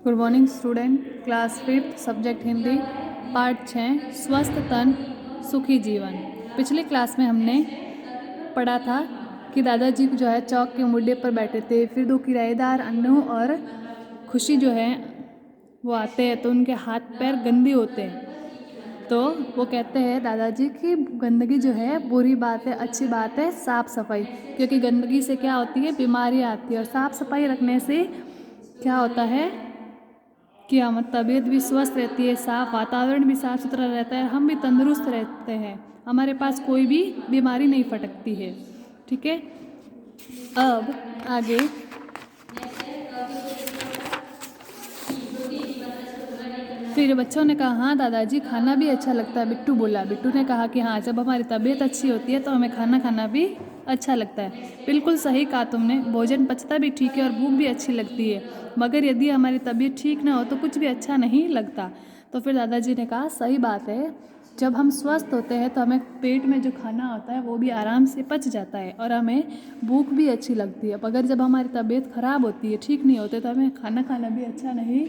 Good morning student, class 5th, subject Hindi, part 6, स्वस्थ तन सुखी जीवन। पिछली क्लास में हमने पढ़ा था कि दादाजी जो है चौक के मुड्डे पर बैठे थे। फिर दो किराएदार अन्नू और खुशी जो है वो आते हैं तो उनके हाथ पैर गंदे होते हैं। तो वो कहते हैं दादाजी कि गंदगी जो है बुरी बात है, अच्छी बात है साफ़ सफाई, क्योंकि गंदगी से क्या होती है, बीमारियाँ आती है। और साफ़ सफाई रखने से क्या होता है कि हमारी तबीयत भी स्वस्थ रहती है, साफ़ वातावरण भी साफ़ सुथरा रहता है, हम भी तंदुरुस्त रहते हैं, हमारे पास कोई भी बीमारी नहीं फटकती है। ठीक है, अब आगे फिर बच्चों ने कहा हाँ दादाजी खाना भी अच्छा लगता है। बिट्टू बोला, बिट्टू ने कहा कि हाँ, जब हमारी तबीयत अच्छी होती है तो हमें खाना खाना भी अच्छा लगता है। बिल्कुल सही कहा तुमने, भोजन पचता भी ठीक है और भूख भी अच्छी लगती है, मगर यदि हमारी तबीयत ठीक ना हो तो कुछ भी अच्छा नहीं लगता। तो फिर दादाजी ने कहा सही बात है, जब हम स्वस्थ होते हैं तो हमें पेट में जो खाना होता है वो भी आराम से पच जाता है और हमें भूख भी अच्छी लगती है। मगर जब हमारी तबीयत ख़राब होती है, ठीक नहीं होते, तो हमें खाना खाना भी अच्छा नहीं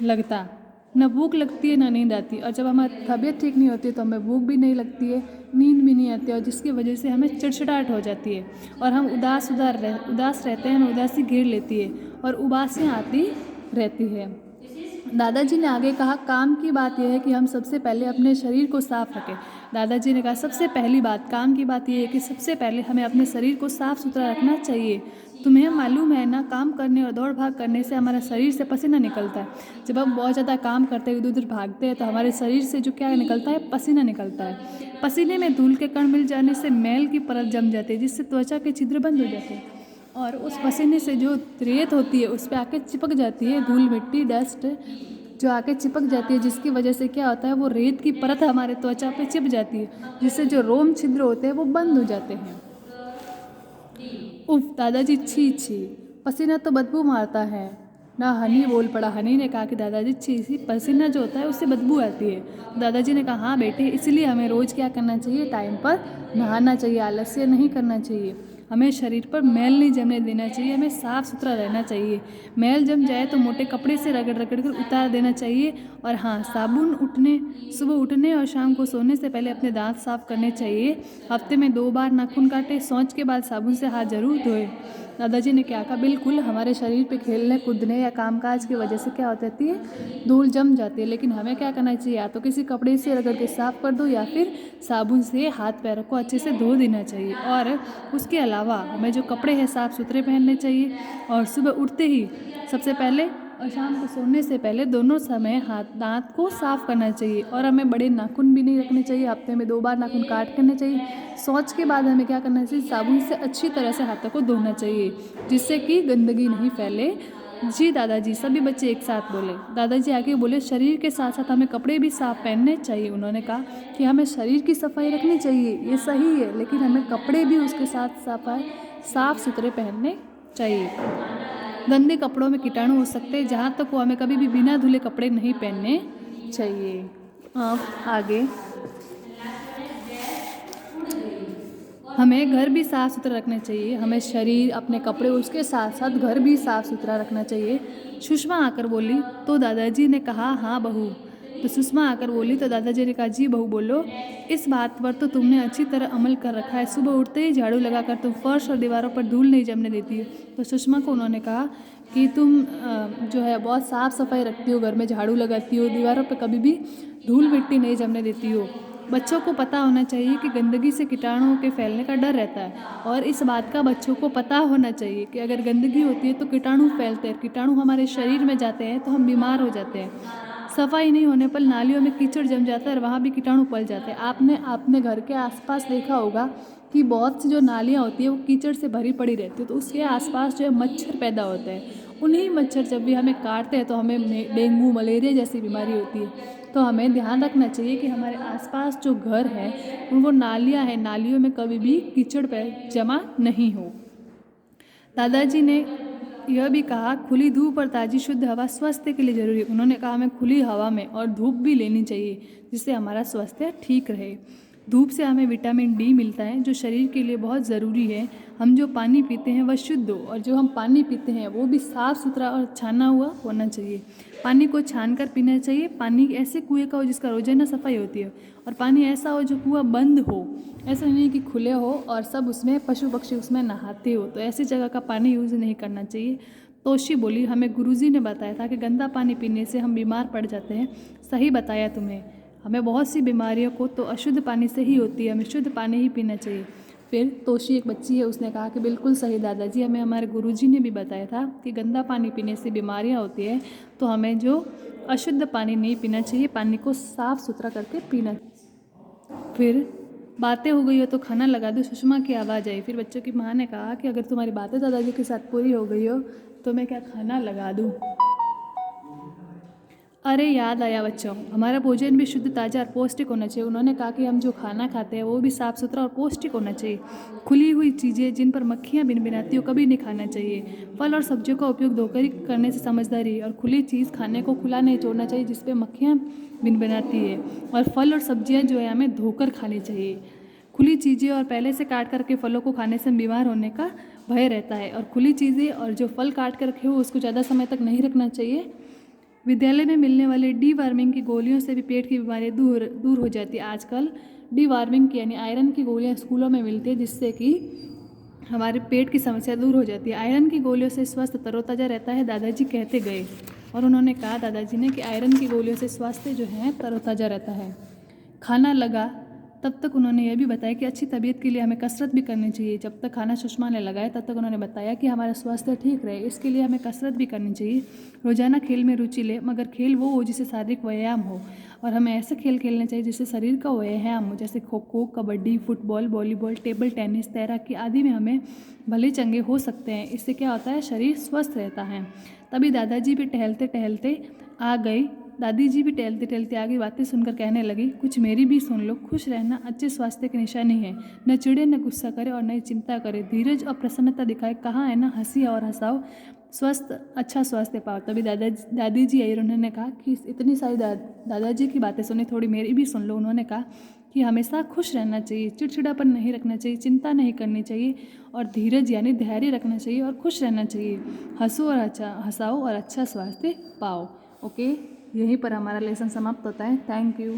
लगता, न भूख लगती है न नींद आती। और जब हमारी तबीयत ठीक नहीं होती तो हमें भूख भी नहीं लगती है, नींद भी नहीं आती है, और जिसकी वजह से हमें चिड़चिड़ाहट हो जाती है और हम उदास रहते हैं, हमें उदासी घेर लेती है और उबासियाँ आती रहती है। दादाजी ने आगे कहा काम की बात यह है कि हम सबसे पहले अपने शरीर को साफ रखें। दादाजी ने कहा सबसे पहली बात, काम की बात यह है कि सबसे पहले हमें अपने शरीर को साफ सुथरा रखना चाहिए। तुम्हें मालूम है ना, काम करने और दौड़ भाग करने से हमारा शरीर से पसीना निकलता है। जब हम बहुत ज़्यादा काम करते हैं, इधर उधर भागते हैं, तो हमारे शरीर से जो क्या निकलता है, पसीना निकलता है। पसीने में धूल के कण मिल जाने से मैल की परत जम जाती है, जिससे त्वचा के छिद्र बंद हो जाते हैं और उस पसीने से जो रेत होती है उस पर आके चिपक जाती है, धूल मिट्टी डस्ट जो आके चिपक जाती है, जिसकी वजह से क्या होता है, वो रेत की परत हमारे त्वचा पे चिप जाती है, जिससे जो रोम छिद्र होते हैं वो बंद हो जाते हैं। उफ दादाजी, छी छी, पसीना तो बदबू मारता है ना। हनी बोल पड़ा। हनी ने कहा कि दादाजी छी छी, पसीना जो होता है उससे बदबू आती है। दादाजी ने कहा हाँ बेटे, इसलिए हमें रोज़ क्या करना चाहिए, टाइम पर नहाना चाहिए, आलस्य नहीं करना चाहिए, हमें शरीर पर मैल नहीं जमने देना चाहिए, हमें साफ़ सुथरा रहना चाहिए। मैल जम जाए तो मोटे कपड़े से रगड़ रगड़ कर उतार देना चाहिए। और हाँ, सुबह उठने और शाम को सोने से पहले अपने दांत साफ करने चाहिए। हफ्ते में 2 बार नाखून काटे, शौच के बाद साबुन से हाथ जरूर धोए। दादाजी ने क्या कहा, बिल्कुल हमारे शरीर पे खेलने कूदने या कामकाज की वजह से क्या हो जाती है, धूल जम जाती है, लेकिन हमें क्या करना चाहिए, या तो किसी कपड़े से रगड़ के साफ कर दो या फिर साबुन से हाथ पैरों को अच्छे से धो देना चाहिए। और उसके अलावा हमें जो कपड़े हैं साफ़ सुथरे पहनने चाहिए और सुबह उठते ही सबसे पहले और शाम को सोने से पहले दोनों समय दांत को साफ़ करना चाहिए। और हमें बड़े नाखून भी नहीं रखने चाहिए, हफ्ते में 2 बार नाखून काट करने चाहिए। शौच के बाद हमें क्या करना चाहिए, साबुन से अच्छी तरह से हाथों को धोना चाहिए, जिससे कि गंदगी नहीं फैले। जी दादाजी, सभी बच्चे एक साथ बोले। दादाजी आगे बोले शरीर के साथ साथ हमें कपड़े भी साफ पहनने चाहिए। उन्होंने कहा कि हमें शरीर की सफाई रखनी चाहिए, ये सही है, लेकिन हमें कपड़े भी उसके साथ साफ सुथरे पहनने चाहिए। गंदे कपड़ों में कीटाणु हो सकते हैं, जहाँ तक वो हमें कभी भी बिना धुले कपड़े नहीं पहनने चाहिए। अब आगे हमें घर भी साफ़ सुथरा रखना चाहिए, हमें शरीर अपने कपड़े उसके साथ साथ घर भी साफ़ सुथरा रखना चाहिए। सुषमा आकर बोली तो दादाजी ने कहा हाँ बहू। तो सुषमा आकर बोली तो दादाजी ने कहा जी बहू बोलो, इस बात पर तो तुमने अच्छी तरह अमल कर रखा है, सुबह उठते ही झाड़ू लगाकर तुम फर्श और दीवारों पर धूल नहीं जमने देती हो। तो सुषमा को उन्होंने कहा कि तुम जो है बहुत साफ़ सफाई रखती हो, घर में झाड़ू लगाती हो, दीवारों पर कभी भी धूल मिट्टी नहीं जमने देती हो। बच्चों को पता होना चाहिए कि गंदगी से कीटाणुओं के फैलने का डर रहता है, और इस बात का बच्चों को पता होना चाहिए कि अगर गंदगी होती है तो कीटाणु फैलते हैं, कीटाणु हमारे शरीर में जाते हैं तो हम बीमार हो जाते हैं। सफाई नहीं होने पर नालियों में कीचड़ जम जाता है और वहाँ भी कीटाणु पल जाते हैं। आपने अपने घर के आसपास देखा होगा कि बहुत सी जो नालियाँ होती है वो कीचड़ से भरी पड़ी रहती है, तो उसके आसपास जो है मच्छर पैदा होते हैं। उन्हीं मच्छर जब भी हमें काटते हैं तो हमें डेंगू मलेरिया जैसी बीमारी होती है। तो हमें ध्यान रखना चाहिए कि हमारे आसपास जो घर है वो नालियाँ हैं, नालियों में कभी भी कीचड़ जमा नहीं हो। दादाजी ने यह भी कहा खुली धूप और ताज़ी शुद्ध हवा स्वास्थ्य के लिए जरूरी है। उन्होंने कहा हमें खुली हवा में और धूप भी लेनी चाहिए, जिससे हमारा स्वास्थ्य ठीक रहे। धूप से हमें विटामिन डी मिलता है जो शरीर के लिए बहुत ज़रूरी है। हम जो पानी पीते हैं वह शुद्ध हो, और जो हम पानी पीते हैं वो भी साफ़ सुथरा और छाना हुआ होना चाहिए। पानी को छान कर पीना चाहिए। पानी ऐसे कुएँ का हो जिसका रोजाना सफाई होती है, और पानी ऐसा हो जो कुआँ बंद हो, ऐसा नहीं कि खुले हो और सब उसमें पशु पक्षी उसमें नहाते हो, तो ऐसी जगह का पानी यूज़ नहीं करना चाहिए। तोशी बोली, हमें गुरुजी ने बताया था कि गंदा पानी पीने से हम बीमार पड़ जाते हैं। सही बताया तुम्हें, हमें बहुत सी बीमारियों को तो अशुद्ध पानी से ही होती है, हमें शुद्ध पानी ही पीना चाहिए। फिर तोशी एक बच्ची है, उसने कहा कि बिल्कुल सही दादाजी, हमें हमारे गुरुजी ने भी बताया था कि गंदा पानी पीने से बीमारियां होती है, तो हमें जो अशुद्ध पानी नहीं पीना चाहिए, पानी को साफ़ सुथरा करके पीना। फिर बातें हो गई हो तो खाना लगा दो, सुषमा की आवाज़ आई। फिर बच्चों की माँ ने कहा कि अगर तुम्हारी बातें दादाजी के साथ पूरी हो गई हो तो मैं क्या खाना लगा दूँ। अरे याद आया बच्चों, हमारा भोजन भी शुद्ध, ताज़ा और पौष्टिक होना चाहिए। उन्होंने कहा कि हम जो खाना खाते हैं वो भी साफ़ सुथरा और पौष्टिक होना चाहिए। खुली हुई चीज़ें जिन पर मक्खियाँ भिनभिनाती हो कभी नहीं खाना चाहिए। फल और सब्जियों का उपयोग धोकर ही करने से समझदारी है, और खुली चीज़ खाने को खुला नहीं छोड़ना चाहिए जिस पर मक्खियाँ भिनभिनाती है। और फल और सब्जियाँ जो है हमें धोकर खानी चाहिए। खुली चीज़ें और पहले से काट करके फलों को खाने से बीमार होने का भय रहता है, और खुली चीज़ें और जो फल काट कर रखे हो उसको ज़्यादा समय तक नहीं रखना चाहिए। विद्यालय में मिलने वाले डी वार्मिंग की गोलियों से भी पेट की बीमारियाँ दूर दूर हो जाती है। आजकल डी वार्मिंग की यानी आयरन की गोलियाँ स्कूलों में मिलती है, जिससे कि हमारे पेट की समस्या दूर हो जाती है। आयरन की गोलियों से स्वास्थ्य तरोताज़ा रहता है, दादाजी कहते गए। और उन्होंने कहा दादाजी ने कि आयरन की गोलियों से स्वास्थ्य जो है तरोताज़ा रहता है। खाना लगा तब तक उन्होंने यह भी बताया कि अच्छी तबीयत के लिए हमें कसरत भी करनी चाहिए। जब तक खाना सुषमा ने लगाया तब तक उन्होंने बताया कि हमारा स्वास्थ्य ठीक रहे, इसके लिए हमें कसरत भी करनी चाहिए। रोजाना खेल में रुचि ले, मगर खेल वो हो जिससे शारीरिक व्यायाम हो, और हमें ऐसे खेल खेलने चाहिए जिससे शरीर का व्यायाम हो, जैसे kho kho, kabaddi, football, volleyball, table tennis, तैराकी आदि में हमें भले चंगे हो सकते हैं। इससे क्या होता है, शरीर स्वस्थ रहता है। तभी दादाजी भी टहलते टहलते आ गई। दादी जी भी टहलते टहलते आगे बातें सुनकर कहने लगी, कुछ मेरी भी सुन लो। खुश रहना अच्छे स्वास्थ्य की निशानी है। न चिड़े, न गुस्सा करे और न चिंता करे, धीरज और प्रसन्नता दिखाए। कहाँ है ना, हंसी और हंसाओ, स्वस्थ अच्छा स्वास्थ्य पाओ। तभी दादी जी आई और उन्होंने कहा कि इतनी सारी दादाजी की बातें सुने, थोड़ी मेरी भी सुन लो। उन्होंने कहा कि हमेशा खुश रहना चाहिए, चिड़चिड़ापन नहीं रखना चाहिए, चिंता नहीं करनी चाहिए, और धीरज यानी धैर्य रखना चाहिए, और खुश रहना चाहिए। हंसो और अच्छा हंसाओ और अच्छा स्वास्थ्य पाओ। ओके, यहीं पर हमारा लेसन समाप्त होता है। Thank you.